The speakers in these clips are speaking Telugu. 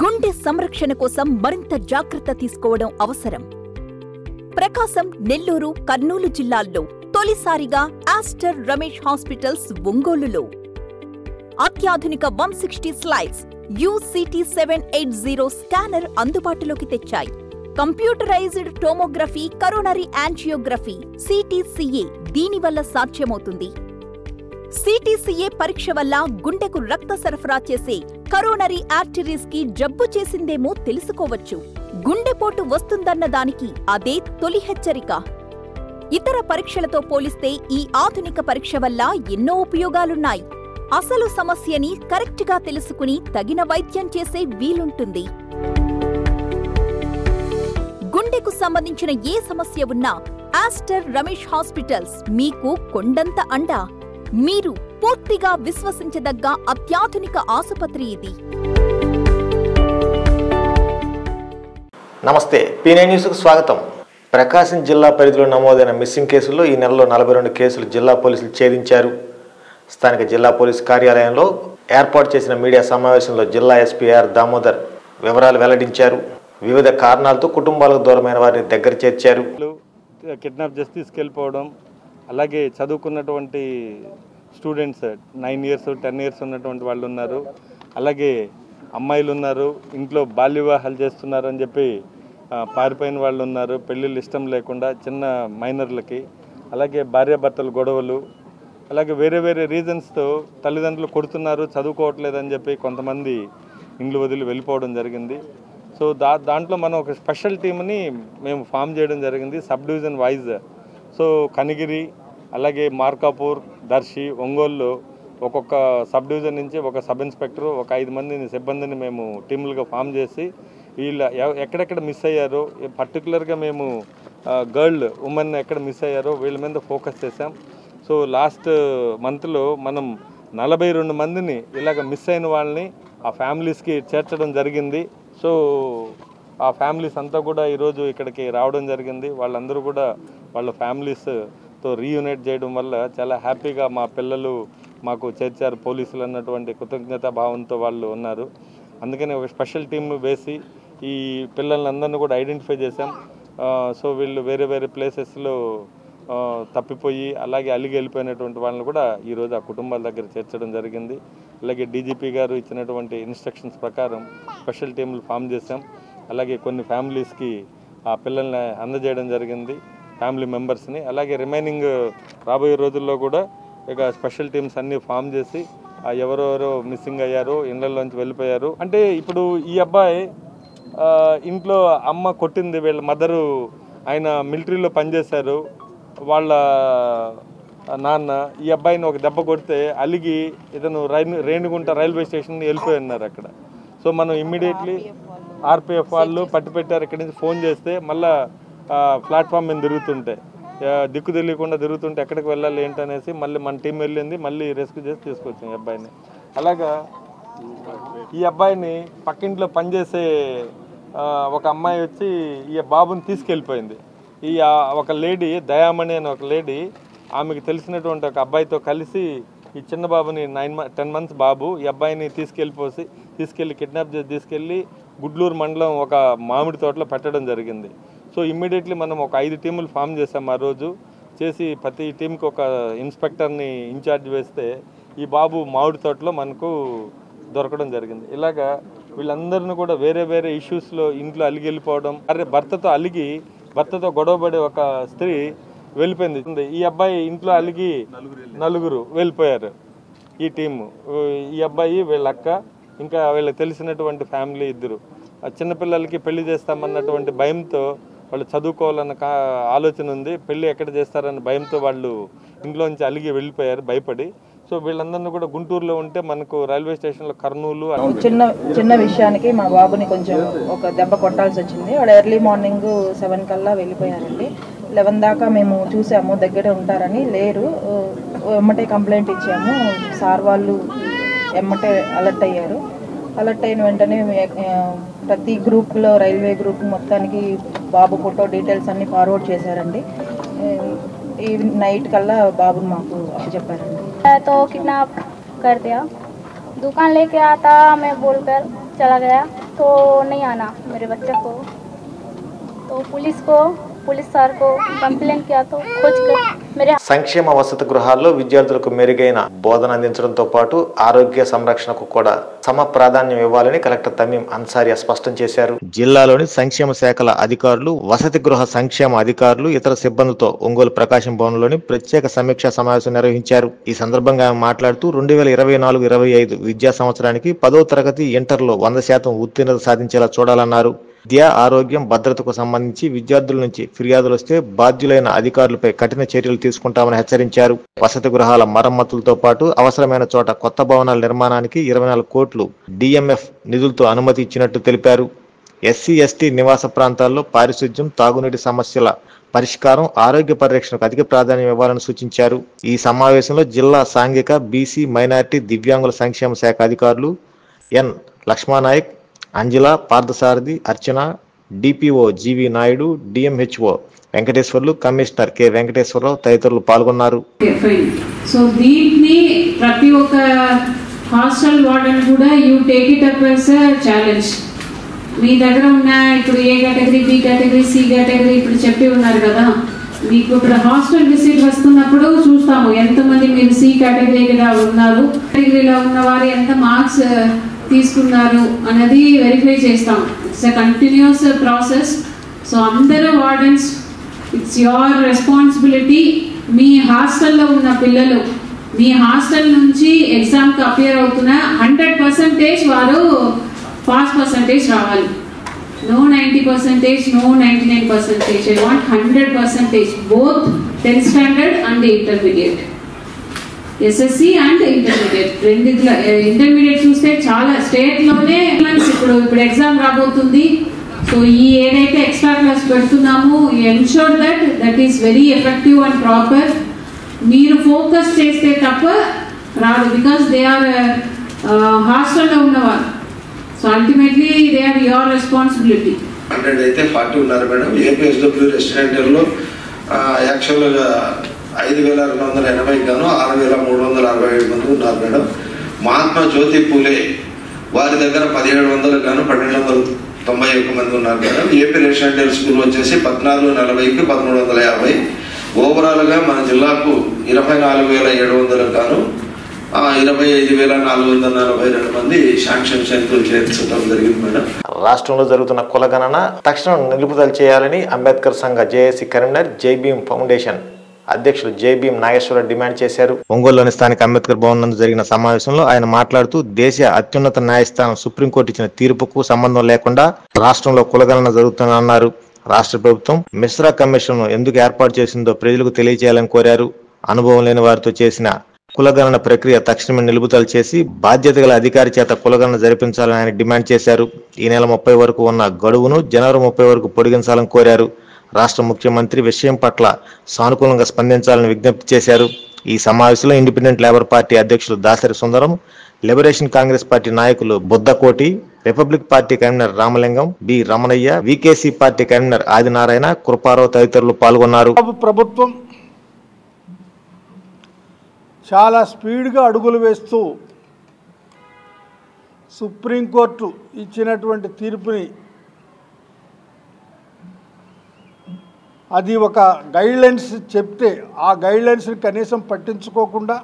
గుండె సంరక్షణ కోసం మరింత జాగ్రత్త తీసుకోవడం అవసరం. ప్రకాశం, నెల్లూరు, కర్నూలు జిల్లాల్లో తొలిసారిగా ఆస్టర్ రమేష్ హాస్పిటల్స్ ఒంగోలులో అత్యాధునిక 160 స్లైడ్స్ UCT 780 స్కానర్ అందుబాటులోకి తెచ్చాయి. Computerised tomography, coronary angiography, CTCA దీనివల్ల సాధ్యమవుతుంది. CTCA పరీక్ష వల్ల గుండెకు రక్త సరఫరా చేసే కరోనరీ ఆర్టరీస్ కి జబ్బు చేసిందేమో తెలుసుకోవచ్చు. గుండెపోటు వస్తుందన్న దానికి అదే తొలి హెచ్చరిక. ఇతర పరీక్షలతో పోలిస్తే ఈ ఆధునిక పరీక్ష వల్ల ఎన్నో ఉపయోగాలున్నాయి. అసలు సమస్యని కరెక్ట్గా తెలుసుకుని తగిన వైద్యం చేసే వీలుంటుంది. గుండెకు సంబంధించిన ఏ సమస్య ఉన్నా ఆస్టర్ రమేష్ హాస్పిటల్స్ మీకు కొండంత అండ. మీరు పూర్తిగా విశ్వసించదగ్గ అత్యాధునిక ఆసుపత్రి ఇది. నమస్తే, P9 న్యూస్కు స్వాగతం. ప్రకాశం జిల్లా పరిధిలో నమోదైన మిస్సింగ్ కేసుల్లో ఈ నెలలో 42 కేసులు జిల్లా పోలీసులు ఛేదించారు. స్థానిక జిల్లా పోలీసు కార్యాలయంలో ఏర్పాటు చేసిన మీడియా సమావేశంలో జిల్లా SP R దామోదర్ వివరాలు వెల్లడించారు. వివిధ కారణాలతో కుటుంబాలకు దూరమైన వారిని దగ్గర చేర్చారు. కిడ్నాప్ చేసి తీసుకెళ్ళిపోవడం, అలాగే చదువుకున్నటువంటి స్టూడెంట్స్ 9 years 10 years ఉన్నటువంటి వాళ్ళు ఉన్నారు. అలాగే అమ్మాయిలు ఉన్నారు, ఇంట్లో బాల్య వివాహాలు చేస్తున్నారు అని చెప్పి పారిపోయిన వాళ్ళు ఉన్నారు, పెళ్ళిళ్ళు ఇష్టం లేకుండా చిన్న మైనర్లకి. అలాగే భార్యాభర్తల గొడవలు, అలాగే వేరే వేరే రీజన్స్తో తల్లిదండ్రులు కొడుతున్నారు, చదువుకోవట్లేదని చెప్పి కొంతమంది ఇండ్లు వదిలి వెళ్ళిపోవడం జరిగింది. సో దాంట్లో మనం ఒక స్పెషల్ టీమ్ని మేము ఫామ్ చేయడం జరిగింది, sub division wise. So Kanigiri, అలాగే మార్కాపూర్, దర్శి, ఒంగోలులో ఒక్కొక్క సబ్ డివిజన్ నుంచి ఒక సబ్ ఇన్స్పెక్టర్, ఒక 5 మంది సిబ్బందిని మేము టీములుగా ఫామ్ చేసి వీళ్ళ ఎక్కడెక్కడ మిస్ అయ్యారో, పర్టికులర్గా మేము ఉమెన్ ఎక్కడ మిస్ అయ్యారో వీళ్ళ మీద ఫోకస్ చేసాం. సో లాస్ట్ మంత్లో మనం 42 మందిని ఇలాగ మిస్ అయిన వాళ్ళని ఆ ఫ్యామిలీస్కి చేర్చడం జరిగింది. సో ఆ ఫ్యామిలీస్ అంతా కూడా ఈరోజు ఇక్కడికి రావడం జరిగింది. వాళ్ళందరూ కూడా వాళ్ళ ఫ్యామిలీస్తో రీయూనైట్ చేయడం వల్ల చాలా హ్యాపీగా మా పిల్లలు మాకు చేర్చారు పోలీసులు అన్నటువంటి కృతజ్ఞతా భావంతో వాళ్ళు ఉన్నారు. అందుకని ఒక స్పెషల్ టీమ్ వేసి ఈ పిల్లలందరినీ కూడా ఐడెంటిఫై చేశాం. సో వీళ్ళు వేరే వేరే ప్లేసెస్లో తప్పిపోయి అలాగే అలిగి వెళ్ళిపోయినటువంటి వాళ్ళని కూడా ఈరోజు ఆ కుటుంబాల దగ్గర చేర్చడం జరిగింది. అలాగే DGP గారు ఇచ్చినటువంటి ఇన్స్ట్రక్షన్స్ ప్రకారం స్పెషల్ టీములు ఫామ్ చేశాం. అలాగే కొన్ని ఫ్యామిలీస్కి ఆ పిల్లల్ని అందజేయడం జరిగింది, ఫ్యామిలీ మెంబర్స్ని. అలాగే రిమైనింగ్ రాబోయే రోజుల్లో కూడా ఇక స్పెషల్ టీమ్స్ అన్నీ ఫామ్ చేసి ఎవరెవరో మిస్సింగ్ అయ్యారు, ఇళ్లలోంచి వెళ్ళిపోయారు. అంటే ఇప్పుడు ఈ అబ్బాయి ఇంట్లో అమ్మ కొట్టింది, వీళ్ళ మదరు ఆయన మిలిటరీలో పనిచేశారు, వాళ్ళ నాన్న ఈ అబ్బాయిని ఒక దెబ్బ కొడితే అలిగి ఇతను రేణిగుంట రైల్వే స్టేషన్ వెళ్ళిపోయి ఉన్నారు అక్కడ. సో మనం ఇమ్మీడియట్లీ RPF వాళ్ళు పట్టుపెట్టారు. ఇక్కడి నుంచి ఫోన్ చేస్తే మళ్ళీ ప్లాట్ఫామ్ మీద తిరుగుతుంటే దిక్కు తెలియకుండా తిరుగుతుంటే ఎక్కడికి వెళ్ళాలి ఏంటనేసి మళ్ళీ మన టీం వెళ్ళింది, మళ్ళీ రెస్క్యూ చేసి తీసుకొచ్చాం ఈ అబ్బాయిని. అలాగా ఈ అబ్బాయిని పక్కింట్లో పనిచేసే ఒక అమ్మాయి వచ్చి ఈ బాబుని తీసుకెళ్ళిపోయింది. ఈ ఒక లేడీ, దయామణి అనే ఒక లేడీ, ఆమెకు తెలిసినటువంటి ఒక అబ్బాయితో కలిసి ఈ చిన్న బాబుని 10 months బాబు ఈ అబ్బాయిని తీసుకెళ్ళి కిడ్నాప్ చేసి తీసుకెళ్ళి గుడ్లూరు మండలం ఒక మామిడి తోటలో పెట్టడం జరిగింది. సో ఇమ్మీడియట్లీ మనం ఒక 5 టీములు ఫామ్ చేసాం ఆ రోజు. చేసి ప్రతి టీంకి ఒక ఇన్స్పెక్టర్ని ఇన్ఛార్జ్ వేస్తే ఈ బాబు మామిడి తోటలో మనకు దొరకడం జరిగింది. ఇలాగా వీళ్ళందరినీ కూడా వేరే వేరే ఇష్యూస్లో ఇంట్లో అలిగి వెళ్ళిపోవడం, భర్తతో గొడవపడే ఒక స్త్రీ వెళ్ళిపోయింది. ఈ అబ్బాయి ఇంట్లో అలిగి నలుగురు వెళ్ళిపోయారు ఈ టీము. ఈ అబ్బాయి, వీళ్ళ అక్క, ఇంకా వీళ్ళకి తెలిసినటువంటి ఫ్యామిలీ 2. చిన్నపిల్లలకి పెళ్లి చేస్తామన్నటువంటి భయంతో, వాళ్ళు చదువుకోవాలన్న ఆలోచన ఉంది, పెళ్ళి ఎక్కడ చేస్తారన్న భయంతో వాళ్ళు ఇంట్లోంచి అలిగి వెళ్ళిపోయారు భయపడి. సో వీళ్ళందరినీ కూడా గుంటూరులో ఉంటే మనకు రైల్వే స్టేషన్లో కర్నూలు చిన్న విషయానికి మా బాబుని కొంచెం ఒక దెబ్బ కొట్టాల్సి వచ్చింది. వాడు ఎర్లీ మార్నింగ్ 7 కల్లా వెళ్ళిపోయారండి. 11 దాకా మేము చూసాము, దగ్గరే ఉంటారని లేరు. ఎమ్మటే కంప్లైంట్ ఇచ్చాము, సార్ వాళ్ళు ఎమ్మటే అలర్ట్ అయ్యారు. అలర్ట్ అయిన వెంటనే ప్రతి గ్రూప్లో, రైల్వే గ్రూప్ మొత్తానికి బాబు ఫోటో డీటెయిల్స్ అన్నీ ఫార్వర్డ్ చేశారండి. ఈ నైట్ కల్లా బాబుని మాకు చెప్పారండి. तो किडनैप कर दिया, दुकान लेके आता मैं बोलकर चला गया, तो नहीं आना मेरे बच्चे को, तो पुलिस सर को कंप्लेंट किया तो खोज कर मेरे సంక్షేమ వసతి గృహాల్లో విద్యార్థులకు మెరుగైన బోధన అందించడంతో పాటు ఆరోగ్య సంరక్షణకు కూడా సమ ప్రాధాన్యం ఇవ్వాలని కలెక్టర్ తమీం అన్సారియా స్పష్టం చేశారు. జిల్లాలోని సంక్షేమ శాఖల అధికారులు, వసతి గృహ సంక్షేమ అధికారులు, ఇతర సిబ్బందితో ఒంగోలు ప్రకాశం భవన్లోని ప్రత్యేక సమీక్షా సమావేశం నిర్వహించారు. ఈ సందర్భంగా ఆమె మాట్లాడుతూ 2024-25 విద్యా సంవత్సరానికి 10వ తరగతి ఇంటర్లో 100% ఉత్తీర్ణత సాధించేలా చూడాలన్నారు. విద్య, ఆరోగ్యం, భద్రతకు సంబంధించి విద్యార్థుల నుంచి ఫిర్యాదులు వస్తే బాధ్యులైన అధికారులపై కఠిన చర్యలు తీసుకుంటామని హెచ్చరించారు. వసతి గృహాల మరమ్మతులతో పాటు అవసరమైన చోట కొత్త భవనాల నిర్మాణానికి 24 కోట్లు DMF నిధులతో అనుమతి ఇచ్చినట్టు తెలిపారు. ఎస్సీ, ఎస్టీ నివాస ప్రాంతాల్లో పారిశుధ్యం, తాగునీటి సమస్యల పరిష్కారం, ఆరోగ్య పరిరక్షణకు అధిక ప్రాధాన్యం ఇవ్వాలని సూచించారు. ఈ సమావేశంలో జిల్లా సాంఘిక, బీసీ, మైనారిటీ, దివ్యాంగుల సంక్షేమ శాఖ అధికారులు N Lakshmanaik, Anjala, Parthasarathi, Archana, DPO G V Naidu, DMHO Venkateswarlu, commissioner K Venkateswararao తదితరులు పాల్గొన్నారు. సో దీన్ని ప్రతి ఒక్క హాస్టల్ వార్డెన్ కూడా you take it up as a challenge. మీ దగ్గర ఉన్న ఇప్పుడు A category, B category, C category ఇప్పుడు చెప్పి ఉన్నారు కదా, మీకు ఇప్పుడు హాస్టల్ విజిట్ వస్తున్నప్పుడు చూస్తాము ఎంతమంది మీరు సి కేటగిరీగా ఉన్నారు, కేటగిరీలో ఉన్న వారు ఎంత మార్క్స్ తీసుకున్నారు అనేది వెరిఫై చేస్తాం. It's a continuous process. So అందరూ వార్డెన్స్, ఇట్స్ యువర్ రెస్పాన్సిబిలిటీ. మీ హాస్టల్లో ఉన్న పిల్లలు మీ హాస్టల్ నుంచి ఎగ్జామ్కి అపియర్ అవుతున్న 100% వారు పాస్ పర్సంటేజ్ రావాలి. No 90%, no 99%. I want 100%, both 10th standard and intermediate. SSC and intermediate. Intermediate చూస్తే చాలా స్టేట్లోనే ఇప్పుడు ఎగ్జామ్ రాబోతుంది. సో ఈ ఏదైతే ఎక్స్ట్రా క్లాస్ పెడుతున్నామో ensure that is very effective and proper. మీరు ఫోకస్ చేస్తే తప్ప రాదు, బికాస్ దే ఆర్ హాస్టల్లో ఉన్నవారు. So ultimately they are your responsibility. 100 అయితే 40 ఉన్నారు మేడం. ఏపీఎస్డబ్ల్యూ రెసిడెంటల్లో యాక్చువల్గా 5,280 గాను 6,367 మంది ఉన్నారు మేడం. మహాత్మా జ్యోతి పూలే వారి దగ్గర 1,700 గాను 1,291 మంది ఉన్నారు మేడం. ఏపీ రెసిడెంటల్ స్కూల్ వచ్చేసి 1440కి 1,350. ఓవరాల్గా మన జిల్లాకు 24,700 గాను 25,442 మంది శాంక్షన్ సంఖ్యలు చేర్చడం జరిగింది మేడం. రాష్ట్రంలో జరుగుతున్న కులగణన తక్షణం నిలుపుదల చేయాలని అంబేద్కర్ సంఘ జేఏసీ కన్వీనర్ జైభీమ్ ఫౌండేషన్ అధ్యక్షులు జైభీమ్ నాగేశ్వరరావు డిమాండ్ చేశారు. ఒంగోలులోని స్థానిక అంబేద్కర్ భవన్ నందు జరిగిన సమావేశంలో ఆయన మాట్లాడుతూ దేశ అత్యున్నత న్యాయస్థానం సుప్రీంకోర్టు ఇచ్చిన తీర్పుకు సంబంధం లేకుండా రాష్ట్రంలో కులగణన జరుగుతుందన్నారు. రాష్ట్ర ప్రభుత్వం మిశ్రా కమిషన్ ఎందుకు ఏర్పాటు చేసిందో ప్రజలకు తెలియజేయాలని కోరారు. అనుభవం లేని వారితో చేసిన కులగణన ప్రక్రియ తక్షణమే నిలుపుదల చేసి బాధ్యత గల అధికారి చేత కులగణన జరిపించాలని ఆయన డిమాండ్ చేశారు. ఈ నెల 30 వరకు ఉన్న గడువును జనవరి 30 వరకు పొడిగించాలని కోరారు. రాష్ట్ర ముఖ్యమంత్రి విషయం పట్ల సానుకూలంగా స్పందించాలని విజ్ఞప్తి చేశారు. ఈ సమావేశంలో ఇండిపెండెంట్ లేబర్ పార్టీ అధ్యక్షులు Dasari Sundaram, liberation Congress party నాయకులు Buddakoti, republic party convener Ramalingam, B Ramanaiah, VKC party convener Adinarayana, Kriparao తదితరులు పాల్గొన్నారు. ప్రభుత్వం చాలా స్పీడ్గా అడుగులు వేస్తూ సుప్రీంకోర్టు ఇచ్చినటువంటి తీర్పుని అది ఒక గైడ్లైన్స్ చెప్తే ఆ గైడ్లైన్స్ని కనీసం పట్టించుకోకుండా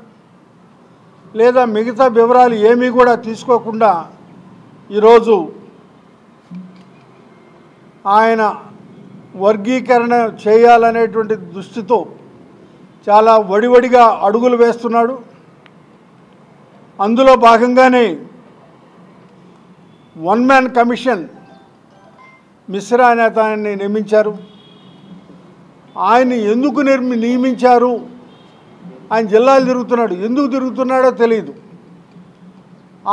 లేదా మిగతా వివరాలు ఏమీ కూడా తీసుకోకుండా ఈరోజు ఆయన వర్గీకరణ చేయాలనేటువంటి దృష్టితో చాలా వడివడిగా అడుగులు వేస్తున్నాడు. అందులో భాగంగానే వన్ మ్యాన్ కమిషన్ మిశ్రా అనే అతన్ని నియమించారు. ఆయన ఎందుకు నియమించారు? ఆయన జిల్లాలు తిరుగుతున్నాడు, ఎందుకు తిరుగుతున్నాడో తెలియదు.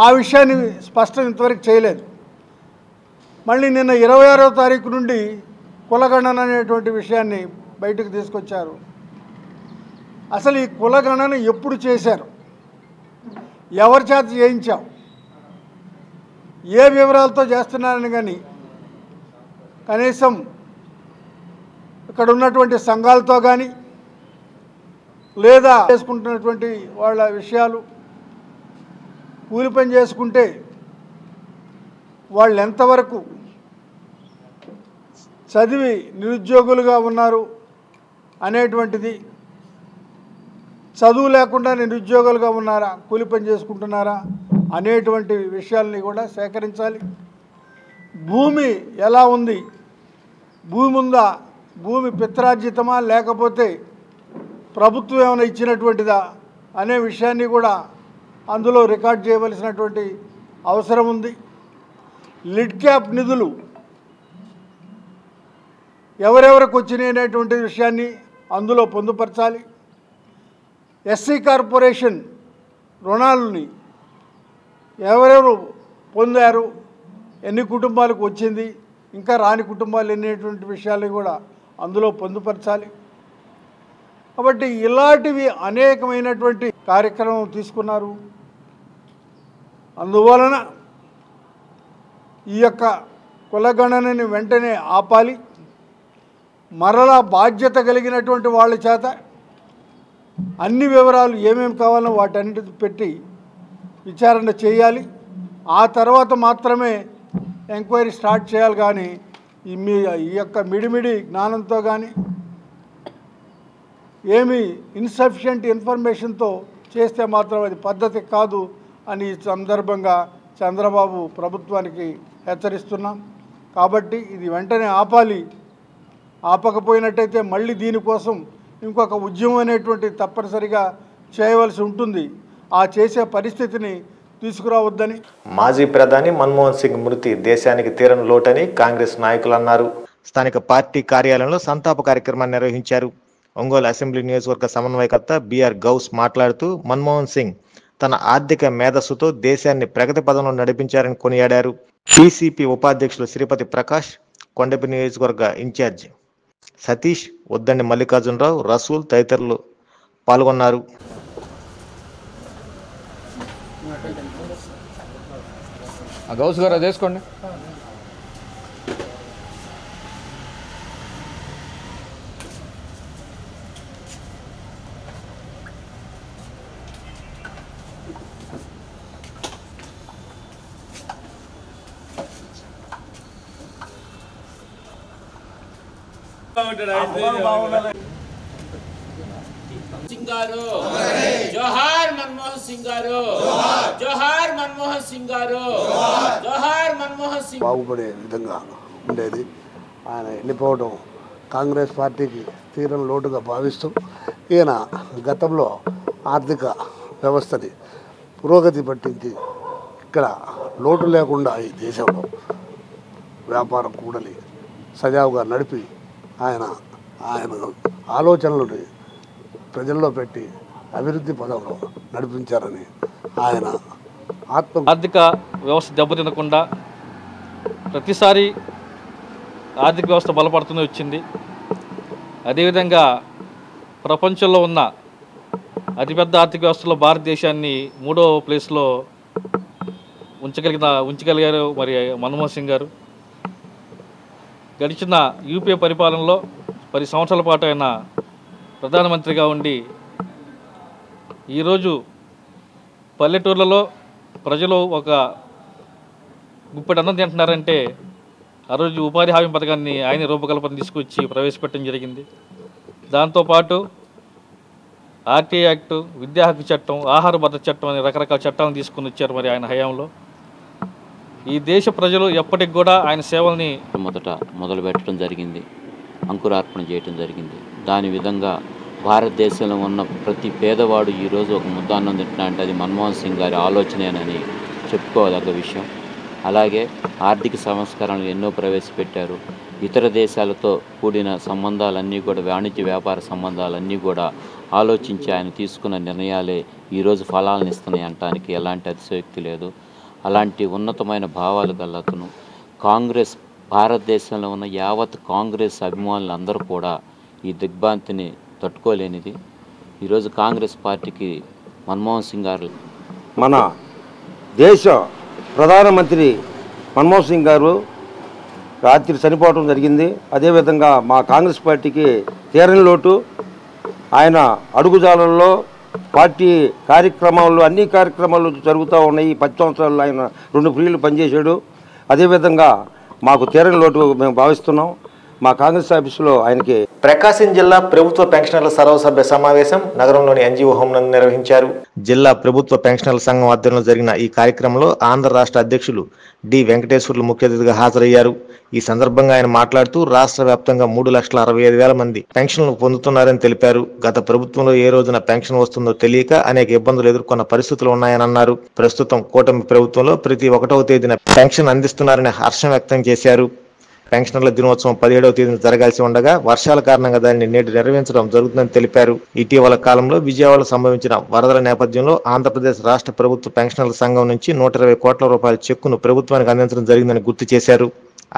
ఆ విషయాన్ని స్పష్టం ఇంతవరకు చేయలేదు. మళ్ళీ నిన్న 26వ తారీఖు నుండి కులగణన అనేటువంటి విషయాన్ని బయటకు తీసుకొచ్చారు. అసలు ఈ కులగణన ఎప్పుడు చేశారు, ఎవరి చేత చేయించాం, ఏ వివరాలతో చేస్తున్నారని కానీ కనీసం ఇక్కడ ఉన్నటువంటి సంఘాలతో కానీ లేదా చేసుకుంటున్నటువంటి వాళ్ళ విషయాలు, కూలి పని చేసుకుంటే వాళ్ళు ఎంతవరకు చదివి నిరుద్యోగులుగా ఉన్నారు అనేటువంటిది, చదువు లేకుండా నిరుద్యోగులుగా ఉన్నారా, కూలి పని చేసుకుంటున్నారా అనేటువంటి విషయాల్ని కూడా సేకరించాలి. భూమి ఎలా ఉంది, భూమి ఉందా, భూమి పిత్రార్జితమా లేకపోతే ప్రభుత్వం ఏమైనా ఇచ్చినటువంటిదా అనే విషయాన్ని కూడా అందులో రికార్డ్ చేయవలసినటువంటి అవసరం ఉంది. లిడ్ క్యాప్ నిధులు ఎవరెవరికి వచ్చినాయి అనేటువంటి విషయాన్ని అందులో పొందుపరచాలి. ఎస్సీ కార్పొరేషన్ రుణాలని ఎవరెవరు పొందారు, ఎన్ని కుటుంబాలకు వచ్చింది, ఇంకా రాని కుటుంబాలు ఎన్నేటువంటి విషయాలు కూడా అందులో పొందుపరచాలి. కాబట్టి ఇలాంటివి అనేకమైనటువంటి కార్యక్రమం తీసుకున్నారు. అందువలన ఈ యొక్క కులగణనని వెంటనే ఆపాలి. మరలా బాధ్యత కలిగినటువంటి వాళ్ళ చేత అన్ని వివరాలు ఏమేమి కావాలో వాటన్నిటి పెట్టి విచారణ చేయాలి. ఆ తర్వాత మాత్రమే ఎంక్వైరీ స్టార్ట్ చేయాలి. కానీ ఈ యొక్క మిడిమిడి జ్ఞానంతో కానీ ఏమి ఇన్సఫిషియెంట్ ఇన్ఫర్మేషన్తో చేస్తే మాత్రం అది పద్ధతి కాదు అని ఈ సందర్భంగా చంద్రబాబు ప్రభుత్వానికి హెచ్చరిస్తున్నాం. కాబట్టి ఇది వెంటనే ఆపాలి. ఆపకపోయినట్టయితే మళ్ళీ దీనికోసం ఇంకొక ఉద్యమం అనేటువంటి తప్పనిసరిగా చేయవలసి ఉంటుంది. ఆ చేసే పరిస్థితిని తీసుకురావద్దని మాజీ ప్రధాని మన్మోహన్ సింగ్ మృతి దేశానికి తీరని లోటని కాంగ్రెస్ నాయకులు అన్నారు. స్థానిక పార్టీ కార్యాలయంలో సంతాప కార్యక్రమాన్ని నిర్వహించారు. ఒంగోలు అసెంబ్లీ నియోజకవర్గ సమన్వయకర్త బిఆర్ గౌస్ మాట్లాడుతూ మన్మోహన్ సింగ్ తన ఆర్థిక మేధస్సుతో దేశాన్ని ప్రగతి పదంలో నడిపించారని కొనియాడారు. పిసిపి ఉపాధ్యక్షులు శ్రీపతి ప్రకాష్, కొండపి నియోజకవర్గ ఇన్ఛార్జ్ సతీష్, ఉద్దండి మల్లికార్జునరావు, రసూల్ తదితరులు పాల్గొన్నారు. గౌస్ గారు అది వేసుకోండి. సింగ్ గారు జోహార్ మన్మోహన్ సింగ్ గారు, జోహార్ మన్మోహన్ సింగ్ గారు, జోహార్ మన్మోహన్ సింగ్. బాగుపడే విధంగా ఉండేది. ఆయన వెళ్ళిపోవడం కాంగ్రెస్ పార్టీకి తీరని లోటుగా భావిస్తూ ఈయన గతంలో ఆర్థిక వ్యవస్థని పురోగతి పట్టించి ఇక్కడ లోటు లేకుండా ఈ దేశంలో వ్యాపారం కూడలి సజావుగా నడిపి ఆయన ఆలోచనలని ప్రజల్లో పెట్టి అభివృద్ధి పదంలో నడిపించారని ఆయన ఆర్థిక వ్యవస్థ దెబ్బతినకుండా ప్రతిసారి ఆర్థిక వ్యవస్థ బలపడుతూనే వచ్చింది. అదేవిధంగా ప్రపంచంలో ఉన్న అతిపెద్ద ఆర్థిక వ్యవస్థలో భారతదేశాన్ని 3వ ప్లేస్లో ఉంచగలిగారు మరి మన్మోహన్ సింగ్ గారు. గడిచిన యూపీఏ పరిపాలనలో 10 సంవత్సరాల పాటు ఆయన ప్రధానమంత్రిగా ఉండి ఈరోజు పల్లెటూర్లలో ప్రజలు ఒక గుప్పెడు అన్నం తింటున్నారంటే ఆ రోజు ఉపాధి హామీ పథకాన్ని ఆయన రూపకల్పన తీసుకొచ్చి ప్రవేశపెట్టడం జరిగింది. దాంతోపాటు ఆర్టీఐ యాక్టు, విద్యా హక్కు చట్టం, ఆహార భద్రత చట్టం అనే రకరకాల చట్టాలను తీసుకుని వచ్చారు మరి ఆయన హయాంలో. ఈ దేశ ప్రజలు ఎప్పటికి కూడా ఆయన సేవల్ని మొదలు పెట్టడం జరిగింది, అంకురార్పణ చేయడం జరిగింది. దాని విధంగా భారతదేశంలో ఉన్న ప్రతి పేదవాడు ఈరోజు ఒక ముద్దాన్నం తింటున్నా అంటే అది మన్మోహన్ సింగ్ గారి ఆలోచనేనని చెప్పుకోదగ్గ విషయం. అలాగే ఆర్థిక సంస్కరణలు ఎన్నో ప్రవేశపెట్టారు. ఇతర దేశాలతో కూడిన సంబంధాలన్నీ కూడా, వాణిజ్య వ్యాపార సంబంధాలన్నీ కూడా ఆలోచించి ఆయన తీసుకున్న నిర్ణయాలే ఈరోజు ఫలాలను ఇస్తున్నాయి అనడానికి ఎలాంటి అతిశయోక్తి లేదు. అలాంటి ఉన్నతమైన భావాలు గల అతను కాంగ్రెస్, భారతదేశంలో ఉన్న యావత్ కాంగ్రెస్ అభిమానులు అందరూ కూడా ఈ దిగ్భ్రాంతిని తట్టుకోలేనిది. ఈరోజు కాంగ్రెస్ పార్టీకి మన్మోహన్ సింగ్ గారు, మన దేశ ప్రధానమంత్రి మన్మోహన్ సింగ్ గారు రాత్రి చనిపోవడం జరిగింది. అదేవిధంగా మా కాంగ్రెస్ పార్టీకి తీరని లోటు. ఆయన అడుగుజాలల్లో పార్టీ కార్యక్రమాలు, అన్ని కార్యక్రమాలు జరుగుతూ ఉన్నాయి. 10 సంవత్సరాల్లో ఆయన 2 పీరియడ్లు పనిచేశాడు. అదేవిధంగా మాకు తీరని లోటు మేము భావిస్తున్నాం. మా కాంగ్రెస్ ఆఫీసులో ఆయనకి ప్రకాశం జిల్లా ప్రభుత్వ పెన్షనర్ల సర్వసభ్య సమావేశం నగరంలోని ఎన్జీఓ హోం నందు నిర్వహించారు. జిల్లా ప్రభుత్వ పెన్షనర్ల సంఘం ఆధ్వర్యంలో జరిగిన ఈ కార్యక్రమంలో ఆంధ్ర రాష్ట్ర అధ్యక్షులు డి వెంకటేశ్వర్లు ముఖ్య అతిథిగా హాజరయ్యారు. ఈ సందర్భంగా ఆయన మాట్లాడుతూ రాష్ట్ర వ్యాప్తంగా 3,65,000 మంది పెన్షన్లు పొందుతున్నారని తెలిపారు. గత ప్రభుత్వంలో ఏ రోజున పెన్షన్ వస్తుందో తెలియక అనేక ఇబ్బందులు ఎదుర్కొన్న పరిస్థితులు ఉన్నాయని అన్నారు. ప్రస్తుతం కూటమి ప్రభుత్వంలో ప్రతి 1వ తేదీన పెన్షన్ అందిస్తున్నారని హర్షం వ్యక్తం చేశారు. పెన్షనర్ల దినోత్సవం 17వ తేదీన జరగాల్సి ఉండగా వర్షాల కారణంగా దాన్ని నేడు నిర్వహించడం జరుగుతుందని తెలిపారు. ఇటీవల కాలంలో విజయవాడలో సంభవించిన వరదల నేపథ్యంలో ఆంధ్రప్రదేశ్ రాష్ట్ర ప్రభుత్వ పెన్షనర్ల సంఘం నుంచి 120 కోట్ల రూపాయల చెక్కును ప్రభుత్వానికి అందించడం జరిగిందని గుర్తు చేశారు.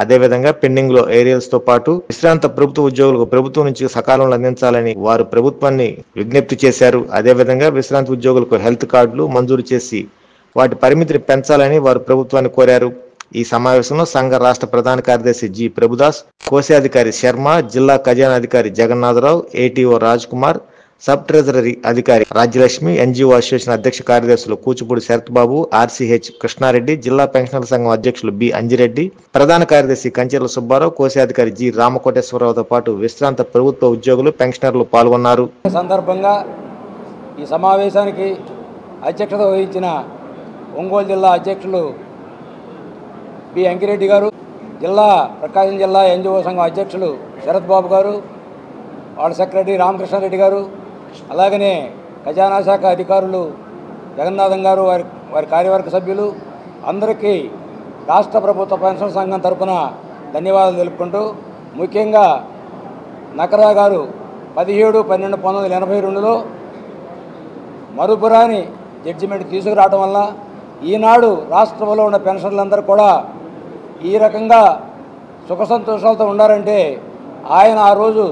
అదేవిధంగా పెండింగ్ లో ఏరియల్స్ తో పాటు విశ్రాంత ప్రభుత్వ ఉద్యోగులకు ప్రభుత్వం నుంచి సకాలంలో అందించాలని వారు ప్రభుత్వాన్ని విజ్ఞప్తి చేశారు. అదేవిధంగా విశ్రాంతి ఉద్యోగులకు హెల్త్ కార్డులు మంజూరు చేసి వాటి పరిమితిని పెంచాలని వారు ప్రభుత్వాన్ని కోరారు. ఈ సమావేశంలో సంఘ రాష్ట్ర ప్రధాన కార్యదర్శి జి ప్రభుదాస్, కోశాధికారి శర్మ, జిల్లా ఖజానా అధికారి Jagannatharao, ATO Raj Kumar, sub treasury అధికారి రాజ్యలక్ష్మి, ఎన్జీఓ అసోసియేషన్ అధ్యక్ష కార్యదర్శులు కూచిపూడి శరత్ బాబు, ఆర్సీహెచ్ కృష్ణారెడ్డి, జిల్లా పెన్షనర్ల సంఘం అధ్యక్షులు బి అంజిరెడ్డి, ప్రధాన కార్యదర్శి కంచెర్ల సుబ్బారావు, కోశాధికారి జి రామకోటేశ్వరరావుతో పాటు విశ్రాంత ప్రభుత్వ ఉద్యోగులు పెన్షనర్లు పాల్గొన్నారు. సందర్భంగా ఈ సమావేశానికి అధ్యక్షత వహించిన ఒంగోలు జిల్లా అధ్యక్షులు బి అంకిరెడ్డి గారు, ప్రకాశం జిల్లా ఎన్జిఓ సంఘం అధ్యక్షులు శరత్ బాబు గారు, వాళ్ళ సెక్రటరీ రామకృష్ణారెడ్డి గారు, అలాగనే ఖజానా శాఖ అధికారులు జగన్నాథం గారు, వారి కార్యవర్గ సభ్యులు అందరికీ రాష్ట్ర ప్రభుత్వ పెన్షన్ సంఘం తరఫున ధన్యవాదాలు తెలుపుకుంటూ, ముఖ్యంగా నకరా గారు 17/12/1982లో మరుపురాని జడ్జిమెంట్ తీసుకురావడం వల్ల ఈనాడు రాష్ట్రంలో ఉన్న పెన్షన్లందరూ కూడా ఈ రకంగా సుఖ సంతోషాలతో ఉన్నారంటే ఆయన ఆ రోజు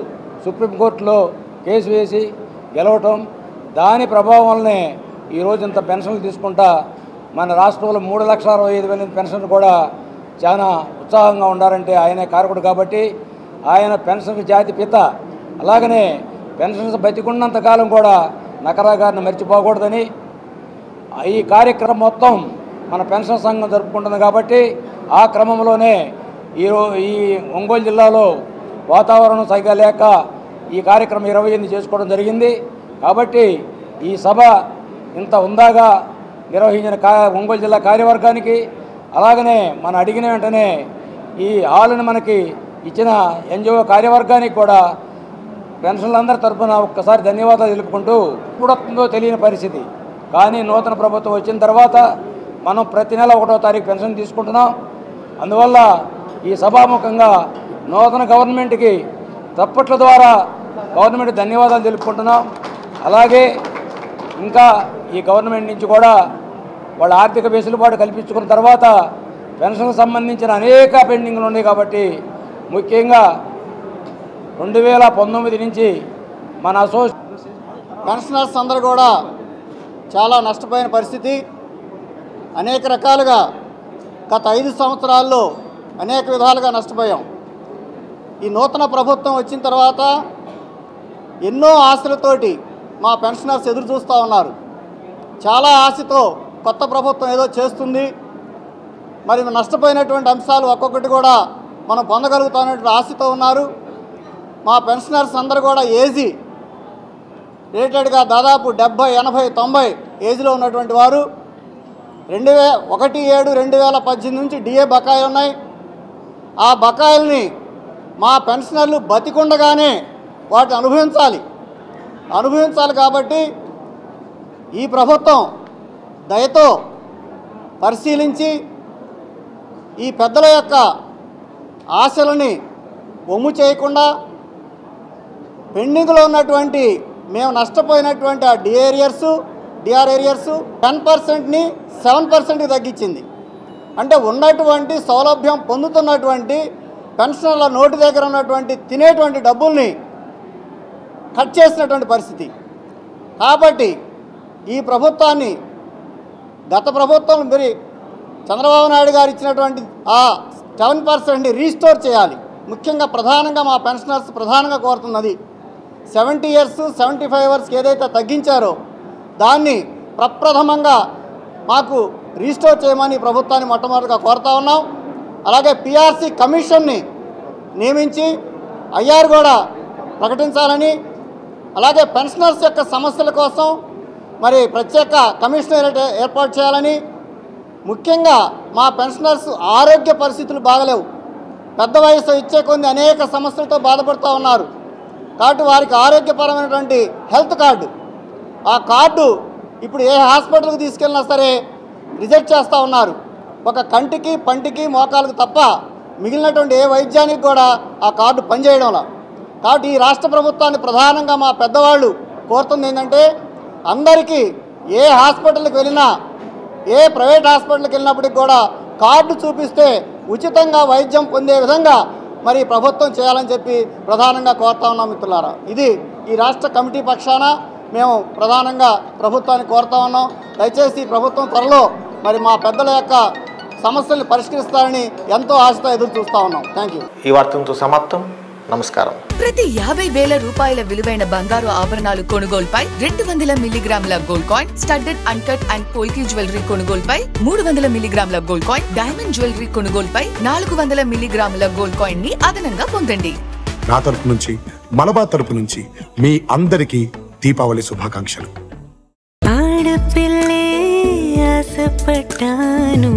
సుప్రీంకోర్టులో కేసు వేసి గెలవటం, దాని ప్రభావం వల్లనే ఈరోజు ఇంత పెన్షన్లు తీసుకుంటా మన రాష్ట్రంలో 3,65,000 పెన్షన్లు కూడా చాలా ఉత్సాహంగా ఉన్నారంటే ఆయనే కారకుడు. కాబట్టి ఆయన పెన్షన్ జాతి పిత. అలాగనే పెన్షన్స్ బతికున్నంతకాలం కూడా నకరా గారిని మర్చిపోకూడదని ఈ కార్యక్రమం మొత్తం మన పెన్షన్ సంఘం జరుపుకుంటుంది. కాబట్టి ఆ క్రమంలోనే ఈ ఒంగోలు జిల్లాలో వాతావరణం సరిగా లేక ఈ కార్యక్రమం 28 చేసుకోవడం జరిగింది. కాబట్టి ఈ సభ ఇంత ఉందాగా నిర్వహించిన ఒంగోలు జిల్లా కార్యవర్గానికి, అలాగనే మనం అడిగిన వెంటనే ఈ హాలుని మనకి ఇచ్చిన ఎన్జిఓ కార్యవర్గానికి కూడా పెన్షన్లందరి తరఫున ఒక్కసారి ధన్యవాదాలు తెలుపుకుంటూ, ఇప్పుడు వస్తుందో తెలియని పరిస్థితి. కానీ నూతన ప్రభుత్వం వచ్చిన తర్వాత మనం ప్రతి నెల 1వ తారీఖు పెన్షన్ తీసుకుంటున్నాం. అందువల్ల ఈ సభాముఖంగా నూతన గవర్నమెంట్కి తప్పట్ల ద్వారా గవర్నమెంట్ ధన్యవాదాలు తెలుపుకుంటున్నాం. అలాగే ఇంకా ఈ గవర్నమెంట్ నుంచి కూడా వాళ్ళ ఆర్థిక వెసులుబాటు కల్పించుకున్న తర్వాత పెన్షన్కు సంబంధించిన అనేక పెండింగ్లు ఉన్నాయి. కాబట్టి ముఖ్యంగా 2019 నుంచి మన పెన్షనర్స్ అందరూ కూడా చాలా నష్టపోయిన పరిస్థితి. అనేక రకాలుగా గత 5 సంవత్సరాల్లో అనేక విధాలుగా నష్టపోయాం. ఈ నూతన ప్రభుత్వం వచ్చిన తర్వాత ఎన్నో ఆశలతోటి మా పెన్షనర్స్ ఎదురు చూస్తూ ఉన్నారు. చాలా ఆశతో కొత్త ప్రభుత్వం ఏదో చేస్తుంది, మరి నష్టపోయినటువంటి అంశాలు ఒక్కొక్కటి కూడా మనం పొందగలుగుతామనేటువంటి ఆశతో ఉన్నారు. మా పెన్షనర్స్ అందరూ కూడా ఏజీ రేటెడ్గా దాదాపు 70, 80, 90 ఏజ్లో ఉన్నటువంటి వారు 1/7/2018 నుంచి డిఏ బకాయిలు ఉన్నాయి. ఆ బకాయిల్ని మా పెన్షనర్లు బతికుండగానే వాటిని అనుభవించాలి. కాబట్టి ఈ ప్రభుత్వం దయతో పరిశీలించి ఈ పెద్దల యొక్క ఆశలని ఒమ్ము చేయకుండా పెండింగ్లో ఉన్నటువంటి మేము నష్టపోయినటువంటి ఆ డిఆర్ ఏరియర్స్ 10%ని 7%కి తగ్గించింది. అంటే ఉన్నటువంటి సౌలభ్యం పొందుతున్నటువంటి పెన్షనర్ల నోటి దగ్గర ఉన్నటువంటి తినేటువంటి డబ్బుల్ని కట్ చేసినటువంటి పరిస్థితి. కాబట్టి ఈ ప్రభుత్వాన్ని గత ప్రభుత్వం మరి చంద్రబాబు నాయుడు గారు ఇచ్చినటువంటి ఆ 7%ని రీస్టోర్ చేయాలి. ముఖ్యంగా ప్రధానంగా మా పెన్షనర్స్ ప్రధానంగా కోరుతున్నది 70 years 75 yearsకి ఏదైతే తగ్గించారో దాన్ని ప్రప్రథమంగా మాకు రీస్టోర్ చేయమని ప్రభుత్వాన్ని మొట్టమొదటిగా కోరుతా ఉన్నాం. అలాగే పిఆర్సీ కమిషన్ని నియమించి ఐఆర్ కూడా ప్రకటించాలని, అలాగే పెన్షనర్స్ యొక్క సమస్యల కోసం మరి ప్రత్యేక కమిషనరేట్ ఏర్పాటు చేయాలని, ముఖ్యంగా మా పెన్షనర్స్ ఆరోగ్య పరిస్థితులు బాగలేవు, పెద్ద వయసు ఇచ్చే కొన్ని అనేక సమస్యలతో బాధపడుతూ ఉన్నారు. కాబట్టి వారికి ఆరోగ్యపరమైనటువంటి హెల్త్ కార్డు, ఆ కార్డు ఇప్పుడు ఏ హాస్పిటల్కి తీసుకెళ్ళినా సరే రిజెక్ట్ చేస్తూ ఉన్నారు. ఒక కంటికి పంటికి మోకాలకు తప్ప మిగిలినటువంటి ఏ వైద్యానికి కూడా ఆ కార్డు పనిచేయడంలా. కాబట్టి ఈ రాష్ట్ర ప్రభుత్వాన్ని ప్రధానంగా మా పెద్దవాళ్ళు కోరుతుంది ఏంటంటే, అందరికీ ఏ హాస్పిటల్కి వెళ్ళినా, ఏ ప్రైవేట్ హాస్పిటల్కి వెళ్ళినప్పటికి కూడా కార్డు చూపిస్తే ఉచితంగా వైద్యం పొందే విధంగా మరి ప్రభుత్వం చేయాలని చెప్పి ప్రధానంగా కోరుతా ఉన్నాం మిత్రులారా. ఇది ఈ రాష్ట్ర కమిటీ పక్షాన మేము ప్రధానంగా ప్రభుత్వాన్ని కోరుతా ఉన్నాం. దయచేసి ప్రభుత్వం త్వరలో మరి మా పెద్దల యొక్క సమస్యలను పరిష్కరిస్తారని ఎంతో ఆశతో ఎదురు చూస్తా ఉన్నాం. Thank you. ఈ వార్తలతో సమాప్తం. నమస్కారం. ప్రతి 50,000 రూపాయల విలువైన బంగారు ఆభరణాలు కొనుగోలుపై 200 మిల్లీగ్రాముల gold coin, studded uncut and polki jewellery కొనుగోలుపై 300 మిల్లీగ్రాముల గోల్డ్ కాయిన్, డైమండ్ జ్యువెలరీ కొనుగోలుపై 400 మిల్లీగ్రాముల గోల్డ్ కాయిన్ ని అదనంగా పొందండి. నా తరపు నుంచి, మలబార్ తరపు నుంచి మీ అందరికీ దీపావళి శుభాకాంక్షలు. ఆడపిల్లే ఆశపడ్డాను